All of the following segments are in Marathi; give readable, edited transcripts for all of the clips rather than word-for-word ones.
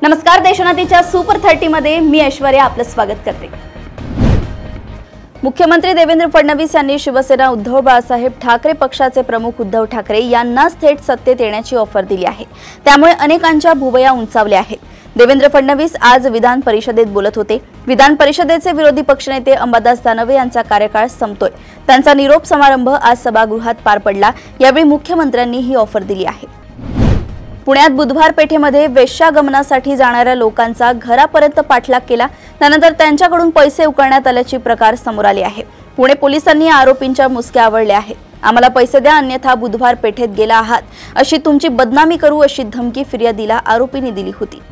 नमस्कार, देशोन्नतीच्या सुपर 30 मध्ये मी ऐश्वर्या आपलं स्वागत करते। मुख्यमंत्री देवेंद्र फडणवीस यांनी शिवसेना उद्धव बाळासाहेब ठाकरे पक्षाचे प्रमुख उद्धव ठाकरे यांनाच थेट सत्तेत येण्याची ऑफर दिली आहे। त्यामुळे अनेकांच्या भुवया उंचावल्या आहेत। देवेंद्र फडणवीस आज विधान परिषदेत बोलत होते। विधान परिषदेचे विरोधी पक्षनेते अंबादास दानवे यांचा कार्यकाळ संपतोय। त्यांचा निरोप समारंभ आज सभागृहात पार पडला। यावेळी मुख्यमंत्र्यांनी ही ऑफर दिली आहे। पुण्यात बुधवार पेठेमध्ये वेश्यागमनासाठी जाणाऱ्या लोकांचा घरापर्यंत पाठलाग केला, त्यानंतर त्यांच्याकडून पैसे उकळण्यात आल्याची प्रकार समोर आले आहे। पुणे पोलिसांनी आरोपींच्या मुसक्या आवळल्या आहेत। आम्हाला पैसे द्या अन्यथा बुधवार पेठेत गेला आहात अशी तुमची बदनामी करू अशी धमकी फिर्यादीला आरोपींनी दिली होती।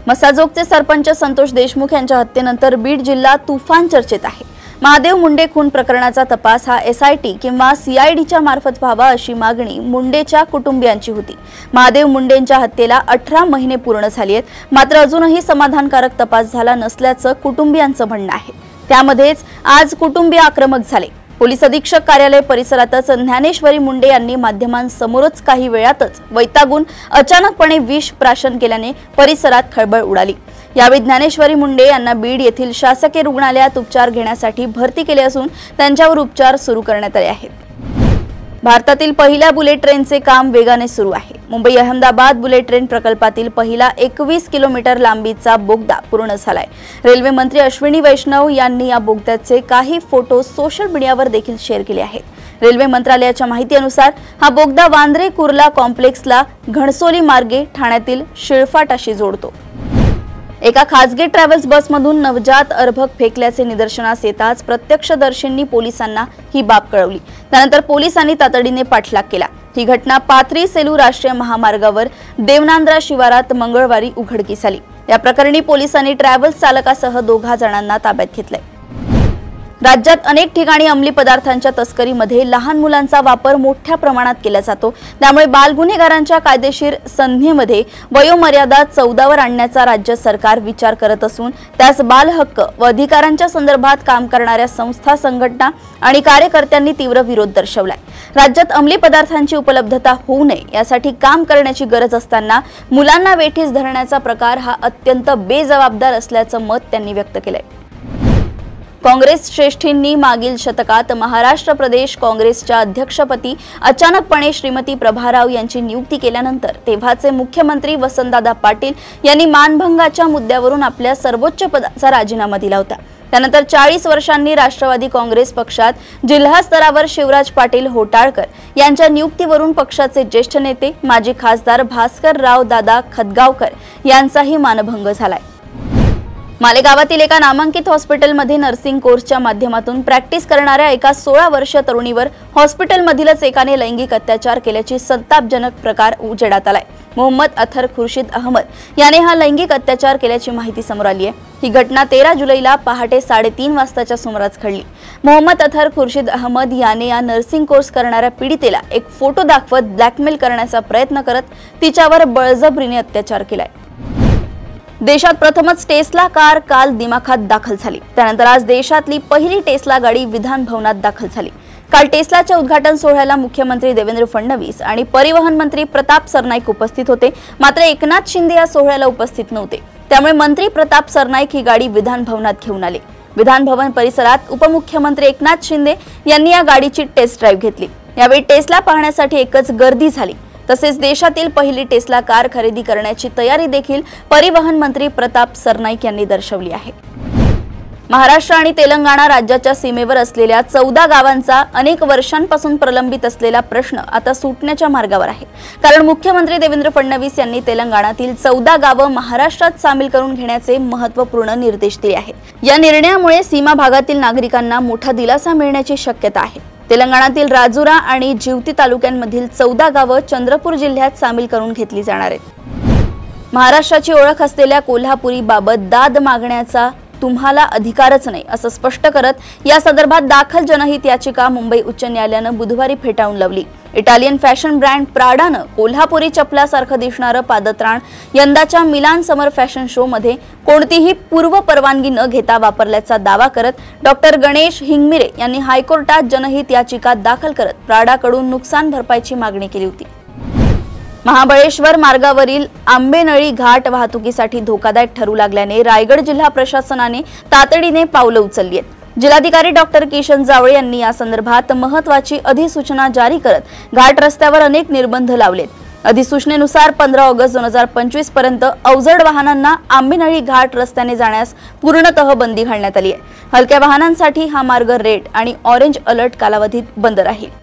मसाजोगचे सरपंच संतोष देशमुख यांच्या हत्येनंतर बीड जिल्हा तुफान चर्चेत आहे। महादेव मुंडे खून प्रकरणाचा तपास हा SIT किंवा CIDच्या मार्फत व्हावा अशी मागणी मुंडेच्या कुटुंबियांची होती। महादेव मुंडेंच्या हत्येला 18 महिने पूर्ण झाले आहेत, मात्र अजूनही समाधानकारक तपास झाला नसल्याचं कुटुंबियांचं म्हणणं आहे। त्यामध्येच आज कुटुंबीय आक्रमक झाले। पोलीस अधीक्षक कार्यालय परिसरातच ज्ञानेश्वरी मुंडे यांनी माध्यमांसमोरच काही वेळातच वैतागून अचानकपणे विष प्राशन केल्याने परिसरात खळबळ उडाली। यावेळी ज्ञानेश्वरी मुंडे यांना बीड येथील शासकीय रुग्णालयात उपचार घेण्यासाठी भरती केले असून त्यांच्यावर उपचार सुरू करण्यात आले आहेत। भारतातील पहिल्या बुलेट ट्रेनचे काम वेगाने सुरू आहे। मुंबई अहमदाबाद बुलेट ट्रेन प्रकल्पातील पहिला 21 किलोमीटर लांबीचा बोगदा पूर्ण झालाय। रेल्वे मंत्री अश्विनी वैष्णव यांनी या बोगद्याचे काही फोटो सोशल मीडियावर देखील शेअर केले आहेत। रेल्वे मंत्रालयाच्या माहितीनुसार हा बोगदा वांद्रे कुर्ला कॉम्प्लेक्सला घणसोली मार्गे ठाण्यातील शिळफाटाशी जोडतो। एका खासगी ट्रॅव्हल्स बसमधून नवजात अर्भक फेकल्याचे निदर्शनास येताच प्रत्यक्षदर्शींनी पोलिसांना ही बाब कळवली। त्यानंतर पोलिसांनी तातडीने पाठलाग केला। ही घटना पाथरी सेलू राष्ट्रीय महामार्गावर देवनांद्रा शिवारात मंगळवारी उघडकीस आली। या प्रकरणी पोलिसांनी ट्रॅव्हल्स चालकासह 2 जणांना ताब्यात घेतले। राज्यात अनेक ठिकाणी अंमली पदार्थांच्या तस्करीमध्ये लहान मुलांचा वापर मोठ्या प्रमाणात केला जातो। त्यामुळे बाल गुन्हेगारांच्या कायदेशीर संधीमध्ये वयोमर्यादा 14 वर आणण्याचा राज्य सरकार विचार करत असून त्यास बाल हक्क व अधिकारांच्या संदर्भात काम करणाऱ्या संस्था, संघटना आणि कार्यकर्त्यांनी तीव्र विरोध दर्शवलाय। राज्यात अंमली पदार्थांची उपलब्धता होऊ नये यासाठी काम करण्याची गरज असताना मुलांना वेठीस धरण्याचा प्रकार हा अत्यंत बेजबाबदार असल्याचं मत त्यांनी व्यक्त केलंय। काँग्रेस श्रेष्ठींनी मागील शतकात महाराष्ट्र प्रदेश काँग्रेसच्या अध्यक्षपदी अचानकपणे श्रीमती प्रभाराव यांची नियुक्ती केल्यानंतर तेव्हाचे मुख्यमंत्री वसंतदादा पाटील यांनी मानभंगाच्या मुद्द्यावरून आपल्या सर्वोच्च पदाचा राजीनामा दिला होता। त्यानंतर 40 वर्षांनी राष्ट्रवादी काँग्रेस पक्षात जिल्हा स्तरावर शिवराज पाटील होटाळकर यांच्या नियुक्तीवरून पक्षाचे ज्येष्ठ नेते माजी खासदार भास्करराव दादा खतगावकर यांचाही मानभंग झालाय। मालेगावातील एका नामांकित हॉस्पिटलमध्ये नर्सिंग कोर्सच्या माध्यमातून प्रॅक्टिस करणाऱ्या एका 16 वर्षीय तरुणीवर हॉस्पिटलमधीलच एकाने लैंगिक अत्याचार केल्याची संतापजनक प्रकार उजेडात आलाय। मोहम्मद अथर खुर्शीद अहमद याने हा लैंगिक अत्याचार केल्याची माहिती समोर आली आहे। ही घटना 13 जुलैला पहाटे 3:30 वाजताच्या सुमारास घडली। मोहम्मद अथर खुर्शीद अहमद याने या नर्सिंग कोर्स करणाऱ्या पीडितेला एक फोटो दाखवत ब्लॅकमेल करण्याचा प्रयत्न करत तिच्यावर बळजबरीने अत्याचार केलाय। देशात प्रथमच टेस्ला कार काल दिमाखात दाखल झाली। त्यानंतर आज देशातली पहिली टेस्ला गाडी विधान भवनात दाखल झाली। काल टेस्लाच्या उद्घाटन सोहळ्याला मुख्यमंत्री देवेंद्र फडणवीस आणि परिवहन मंत्री प्रताप सरनाईक उपस्थित होते, मात्र एकनाथ शिंदे या सोहळ्याला उपस्थित नव्हते। त्यामुळे मंत्री प्रताप सरनाईक ही गाडी विधान भवनात घेऊन आले। विधान भवन परिसरात उपमुख्यमंत्री एकनाथ शिंदे यांनी या गाडीची टेस्ट ड्राईव्ह घेतली। यावेळी टेस्ला पाहण्यासाठी एकच गर्दी झाली। तसेच देशातील पहिली टेस्ला कार खरेदी करण्याची तयारी देखील परिवहन मंत्री प्रताप सरनाईक यांनी दर्शवली आहे। महाराष्ट्र आणि तेलंगणा राज्याच्या सीमेवर असलेल्या 14 गावांचा अनेक वर्षांपासून प्रलंबित असलेला प्रश्न आता सुटण्याच्या मार्गावर आहे। कारण मुख्यमंत्री देवेंद्र फडणवीस यांनी तेलंगणातील 14 गावं महाराष्ट्रात सामील करून घेण्याचे महत्त्वपूर्ण निर्देश दिले आहेत। या निर्णयामुळे सीमा भागातील नागरिकांना मोठा दिलासा मिळण्याची शक्यता आहे। तेलंगणातील राजुरा आणि जिवती तालुक्यांमधील 14 गावं चंद्रपूर जिल्ह्यात सामील करून घेतली जाणार आहेत। महाराष्ट्राची ओळख असलेल्या कोल्हापुरी बाबत दाद मागण्याचा तुम्हाला अधिकारच नाही असं स्पष्ट करत या संदर्भात दाखल जनहित याचिका मुंबई उच्च न्यायालयानं बुधवारी फेटाळून लावली। इटालियन फॅशन ब्रँड प्राडानं कोल्हापुरी चपलासारखं दिसणारं पादत्राण यंदाच्या मिलान समर फॅशन शो मध्ये कोणतीही पूर्व परवानगी न घेता वापरल्याचा दावा करत डॉक्टर गणेश हिंगमिरे यांनी हायकोर्टात जनहित याचिका दाखल करत प्राडाकडून नुकसान भरपाईची मागणी केली होती। महाबळेश्वर मार्गावरील आंबेनळी घाट वाहतुकीसाठी धोकादायक ठरू लागल्याने रायगड जिल्हा प्रशासनाने तातडीने पावलं उचलली आहेत। जिल्हाधिकारी डॉक्टर किशन जावळे यांनी या संदर्भात महत्त्वाची अधिसूचना जारी करत घाट रस्त्यावर अनेक निर्बंध लावलेत। अधिसूचनेनुसार 15 ऑगस्ट 2025 पर्यंत अवजड वाहनांना आंबेनळी घाट रस्त्याने जाण्यास पूर्णतः बंदी घालण्यात आली आहे। हलक्या वाहनांसाठी हा मार्ग रेड आणि ऑरेंज अलर्ट कालावधीत बंद राहील।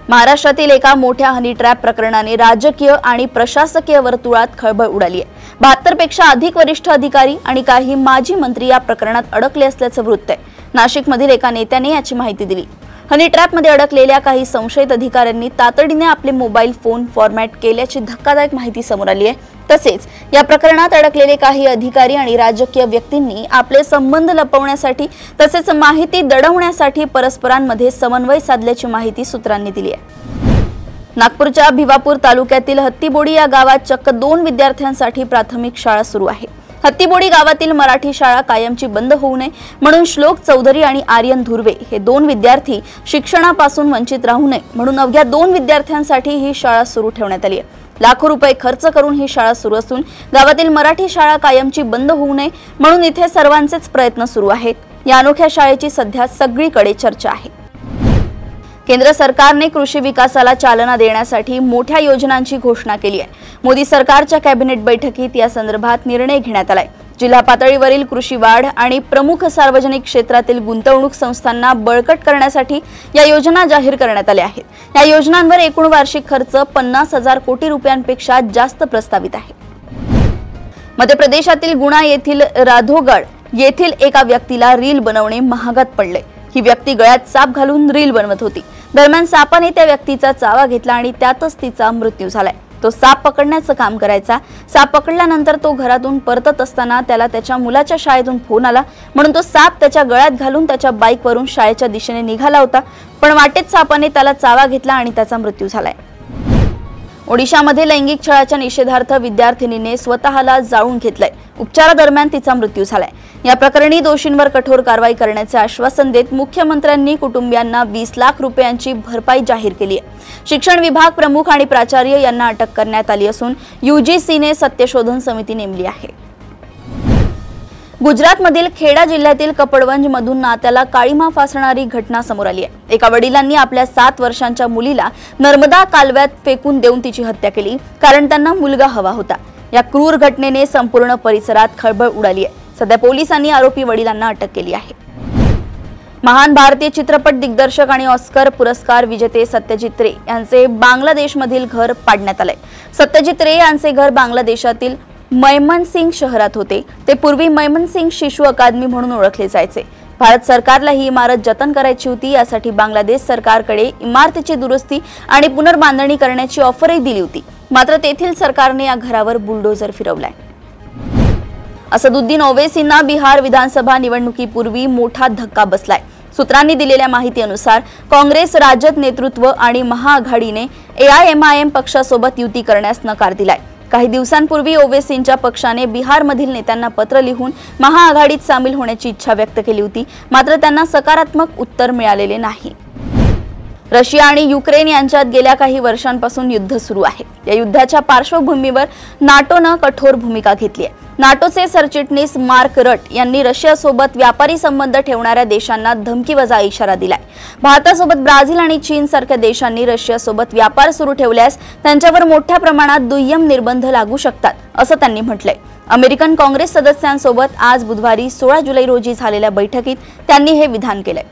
महाराष्ट्रातील एका मोठ्या हनी ट्रॅप प्रकरणाने राजकीय आणि प्रशासकीय वर्तुळात खळबळ उडाली आहे। 72 पेक्षा अधिक वरिष्ठ अधिकारी आणि काही माजी मंत्री या प्रकरणात अडकले असल्याचं वृत्त आहे। नाशिकमधील एका नेत्याने याची माहिती दिली। हनी ट्रॅपमध्ये अडकलेल्या काही संशयित अधिकाऱ्यांनी तातडीने आपले मोबाईल फोन फॉर्मॅट केल्याची धक्कादायक माहिती समोर आली आहे। तसेच या प्रकरणात अडकलेले काही अधिकारी आणि राजकीय व्यक्तींनी आपले संबंध लपवण्यासाठी तसेच माहिती दडवण्यासाठी परस्परांमध्ये समन्वय साधल्याची माहिती सूत्रांनी दिली आहे। नागपूरच्या भिवापूर तालुक्यातील हत्तीबोडी या गावात चक्क 2 विद्यार्थ्यांसाठी प्राथमिक शाळा सुरू आहे। हत्तीबोडी गावातील मराठी शाळा कायमची बंद होऊ नये म्हणून श्लोक चौधरी आणि आर्यन धुर्वे हे 2 विद्यार्थी शिक्षणापासून वंचित राहू नये म्हणून अवघ्या 2 विद्यार्थ्यांसाठी ही शाळा सुरू ठेवण्यात आली आहे। लाखो रुपये खर्च करून ही शाळा सुरू असून गावातील मराठी शाळा कायमची बंद होऊ नये म्हणून इथे सर्वांचेच प्रयत्न सुरू आहेत। या अनोख्या शाळेची सध्या सगळीकडे चर्चा आहे। केंद्र सरकारने कृषी विकासाला चालना देण्यासाठी मोठ्या योजनांची घोषणा केली आहे। मोदी सरकारच्या कॅबिनेट बैठकीत या संदर्भात निर्णय घेण्यात आलाय। जिल्हा पातळीवरील कृषी वाढ आणि प्रमुख सार्वजनिक क्षेत्रातील गुंतवणूक संस्थांना बळकट करण्यासाठी या योजना जाहीर करण्यात आल्या आहेत। या योजनांवर एकूण वार्षिक खर्च 50,000 कोटी रुपयांपेक्षा जास्त प्रस्तावित आहे। मध्य प्रदेशातील गुणा येथील राधोगड येथील एका व्यक्तीला रील बनवणे महागात पडले। ही व्यक्ती गळ्यात साप घालून रील बनवत होती। दरम्यान सापाने त्या व्यक्तीचा चावा घेतला आणि त्यातच तिचा मृत्यू झालाय। तो साप पकडण्याचं काम करायचा। साप पकडल्यानंतर तो घरातून परतत असताना त्याला त्याच्या मुलाच्या शाळेतून फोन आला म्हणून तो साप त्याच्या गळ्यात घालून त्याच्या बाईकवरून शाळेच्या दिशेने निघाला होता, पण वाटेत सापाने त्याला चावा घेतला आणि त्याचा मृत्यू झालाय। ओडिशामध्ये लैंगिक छळाच्या निषेधार्थ विद्यार्थिनीने स्वतःला जाळून घेतलंय। उपचारादरम्यान तिचा मृत्यू झालाय। या प्रकरणी दोषींवर कठोर कारवाई करण्याचे आश्वासन देत मुख्यमंत्र्यांनी कुटुंबियांना 20 लाख रुपयांची भरपाई जाहीर केली आहे। शिक्षण विभाग प्रमुख आणि प्राचार्य यांना अटक करण्यात आली असून यूजीसीने सत्यशोधन समिती नेमली आहे। गुजरातमधील खेडा जिल्ह्यातील कपडवंज मधून नात्याला काळीमा फासणारी घटना समोर आली आहे। एका वडिलांनी आपल्या 7 वर्षांच्या मुलीला नर्मदा कालव्यात फेकून देऊन तिची हत्या केली कारण त्यांना मुलगा हवा होता। या क्रूर घटनेने संपूर्ण परिसरात खळबळ उडाली आहे। सध्या पोलिसांनी आरोपी वडिलांना अटक केली आहे। महान भारतीय चित्रपट दिग्दर्शक आणि ऑस्कर पुरस्कार विजेते सत्यजित रे यांचे बांगलादेशमधील घर पाडण्यात आले। सत्यजित रे यांचे घर बांगलादेशातील मैमनसिंग शहरात होते। ते पूर्वी मैमनसिंग शिशु अकादमी म्हणून ओळखले जायचे। भारत सरकारला ही इमारत जतन करायची होती। यासाठी बांगलादेश सरकारकडे इमारतीची दुरुस्ती आणि पुनर्बांधणी करण्याची ऑफरही दिली होती, मात्र तेथील सरकारने या घरावर बुलडोझर फिरवलाय। असदुद्दीन ओवैसींना बिहार विधानसभा निवडणुकीपूर्वी मोठा धक्का बसलाय। सूत्रांनी दिलेल्या माहितीनुसार काँग्रेस राजद नेतृत्व आणि महाआघाडीने AIMIM पक्षासोबत युती करण्यास नकार दिलाय। काही दिवसांपूर्वी ओवैसींच्या पक्षाने बिहारमधील नेत्यांना पत्र लिहून महाआघाडीत सामील होण्याची इच्छा व्यक्त केली होती, मात्र त्यांना सकारात्मक उत्तर मिळालेले नाही। रशिया आणि युक्रेन यांच्यात गेल्या काही वर्षांपासून युद्ध सुरू आहे। या युद्धाच्या पार्श्वभूमीवर नाटोने कठोर भूमिका घेतली आहे। नाटोचे सरचिटणीस मार्क रट यांनी रशियासोबत व्यापारी संबंध ठेवणाऱ्या देशांना धमकीवजा इशारा दिलाय। भारतासोबत ब्राझील आणि चीन सारख्या देशांनी रशियासोबत व्यापार सुरू ठेवल्यास त्यांच्यावर मोठ्या प्रमाणात दुय्यम निर्बंध लागू शकतात, असं त्यांनी म्हटलंय। अमेरिकन काँग्रेस सदस्यांसोबत आज बुधवारी 16 जुलै रोजी झालेल्या बैठकीत त्यांनी हे विधान केलंय।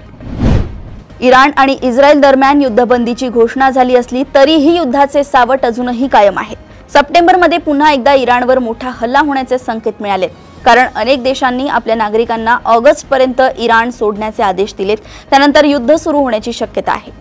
इराण आणि इस्रायल दरम्यान युद्धबंदीची घोषणा झाली असली तरीही युद्धाचे सावट अजूनही कायम आहे। सप्टेंबरमध्ये पुन्हा एकदा इराणवर मोठा हल्ला होण्याचे संकेत मिळालेत, कारण अनेक देशांनी आपल्या नागरिकांना ऑगस्टपर्यंत इराण सोडण्याचे आदेश दिलेत। त्यानंतर युद्ध सुरू होण्याची शक्यता आहे।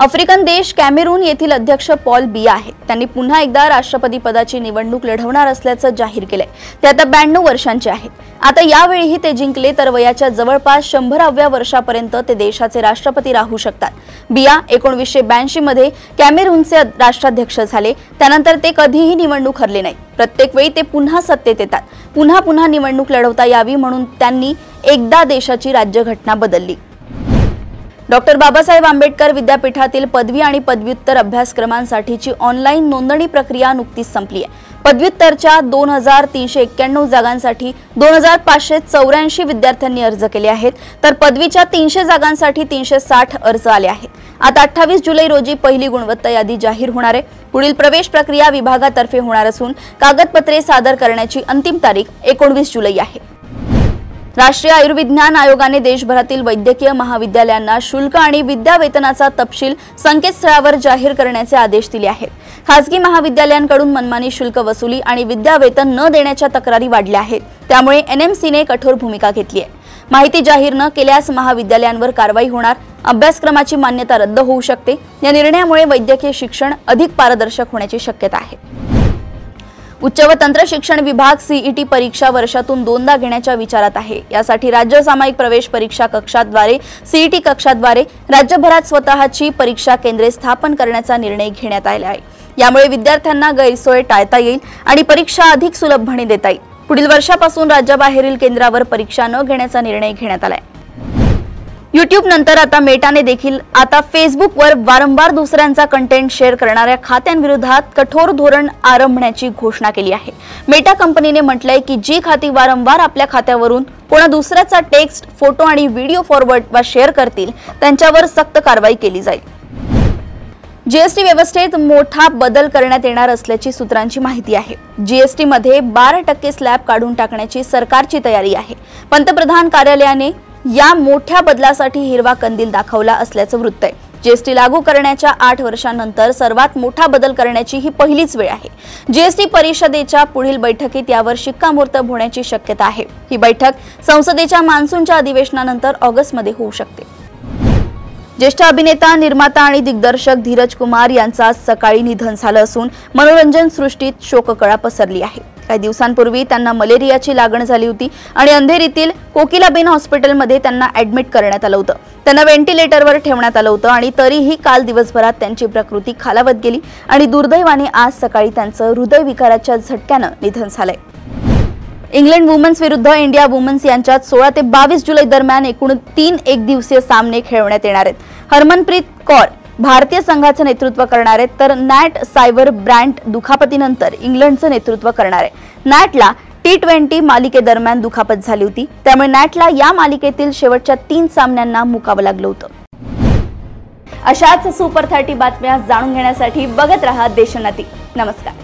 आफ्रिकन देश कॅमेरून येथील अध्यक्ष पॉल बिया आहेत। त्यांनी पुन्हा एकदा राष्ट्रपती पदाची निवडणूक लढवणार असल्याचं जाहीर केलंय। ते आता 92 वर्षांचे आहेत। आता यावेळीही ते जिंकले तर वयाच्या जवळपास 100व्या वर्षापर्यंत ते देशाचे राष्ट्रपती राहू शकतात। बिया 1982 मध्ये कॅमेरूनचे राष्ट्राध्यक्ष झाले। त्यानंतर ते कधीही निवडणूक हरले नाही। प्रत्येक वेळी ते पुन्हा सत्तेत येतात। पुन्हा निवडणूक लढवता यावी म्हणून त्यांनी एकदा देशाची राज्यघटना बदलली। डॉक्टर बाबासाहेब आंबेडकर विद्यापीठातील पदवी आणि पदव्युत्तर अभ्यासक्रमांसाठीची ऑनलाईन नोंदणी प्रक्रिया नुकतीच संपली आहे। पदव्युत्तरच्या 2391 जागांसाठी 2584 विद्यार्थ्यांनी अर्ज केले आहेत, तर पदवीच्या 300 जागांसाठी 360 अर्ज आले आहेत। आता 28 जुलै रोजी पहिली गुणवत्ता यादी जाहीर होणार आहे। पुढील प्रवेश प्रक्रिया विभागातर्फे होणार असून कागदपत्रे सादर करण्याची अंतिम तारीख 19 जुलै आहे। राष्ट्रीय आयुर्विज्ञान आयोगाने देशभरातील वैद्यकीय महाविद्यालयांना शुल्क आणि विद्यावेतनाचा तपशील संकेतस्थळावर जाहीर करण्याचे आदेश दिले आहेत। खासगी महाविद्यालयांकडून मनमानी शुल्क वसुली आणि विद्यावेतन न देण्याच्या तक्रारी वाढल्या आहेत, त्यामुळे एनएमसीने कठोर भूमिका घेतली आहे। माहिती जाहीर न केल्यास महाविद्यालयांवर कारवाई होणार, अभ्यासक्रमाची मान्यता रद्द होऊ शकते। या निर्णयामुळे वैद्यकीय शिक्षण अधिक पारदर्शक होण्याची शक्यता आहे। उच्च व तंत्र शिक्षण विभाग सीईटी परीक्षा वर्षातून 2दा घेण्याच्या विचारात आहे। यासाठी राज्य सामायिक प्रवेश परीक्षा कक्षाद्वारे सीईटी कक्षाद्वारे राज्यभरात स्वतःची परीक्षा केंद्रे स्थापन करण्याचा निर्णय घेण्यात आला आहे। यामुळे विद्यार्थ्यांना गैरसोय टाळता येईल आणि परीक्षा अधिक सुलभपणे देता येईल। पुढील वर्षापासून राज्याबाहेरील केंद्रावर परीक्षा न घेण्याचा निर्णय घेण्यात आला आहे। YouTube नंतर आता मेटाने देखील आता फेसबुकवर वारंवार दुसऱ्यांचा कंटेंट शेअर करणाऱ्या खात्यांविरोधात कठोर धोरण आरंभण्याची घोषणा केली आहे। मेटा कंपनीने म्हटलंय की जी खाती वारंवार आपल्या खात्यावरून कोणा दुसऱ्याचा टेक्स्ट, फोटो आणि व्हिडिओ फॉरवर्ड वा शेअर करतील त्यांच्यावर सक्त कारवाई केली जाईल। जीएसटी व्यवस्थेत मोठा बदल करण्यात येणार असल्याची सूत्रांची माहिती आहे। जीएसटी मध्ये 12% स्लॅब काढून टाकण्याची सरकारची तयारी आहे। पंतप्रधान कार्यालयाने या मोठ्या बदलासाठी हिरवा कंदील दाखवला असल्याचं वृत्त आहे। जीएसटी लागू करण्याच्या 8 वर्षांनंतर सर्वात मोठा बदल करण्याची ही पहिलीच वेळ आहे। जीएसटी परिषदेच्या पुढील बैठकीत यावर शिक्कामोर्तब होण्याची शक्यता आहे। ही बैठक संसदेच्या मान्सूनच्या अधिवेशनानंतर ऑगस्टमध्ये होऊ शकते। ज्येष्ठ अभिनेता, निर्माता आणि दिग्दर्शक धीरज कुमार यांचं आज सकाळी निधन झालं असून मनोरंजन सृष्टीत शोककळा पसरली आहे। काही दिवसांपूर्वी त्यांना मलेरियाची लागण झाली होती आणि अंधेरीतील कोकिलाबेन हॉस्पिटलमध्ये त्यांना ॲडमिट करण्यात आलं होतं। त्यांना व्हेंटिलेटरवर ठेवण्यात आलं होतं आणि तरीही काल दिवसभरात त्यांची प्रकृती खालावत गेली आणि दुर्दैवाने आज सकाळी त्यांचं हृदयविकाराच्या झटक्यानं निधन झालंय। इंग्लंड वुमन्स विरुद्ध इंडिया वुमन्स यांच्यात 16 ते 22 जुलै दरम्यान एकूण 3 एकदिवसीय सामने खेळवण्यात येणार आहेत। हरमनप्रीत कौर भारतीय संघाचं नेतृत्व करणार आहेत, तर नॅट सायवर ब्रँट दुखापतीनंतर इंग्लंडचं नेतृत्व करणार आहे। नॅटला T20 मालिकेदरम्यान दुखापत झाली होती, त्यामुळे नॅटला या मालिकेतील शेवटच्या 3 सामन्यांना मुकावं लागलं होतं। अशाच सुपर 30 बातम्या जाणून घेण्यासाठी बघत रहा देशोन्नती। नमस्कार।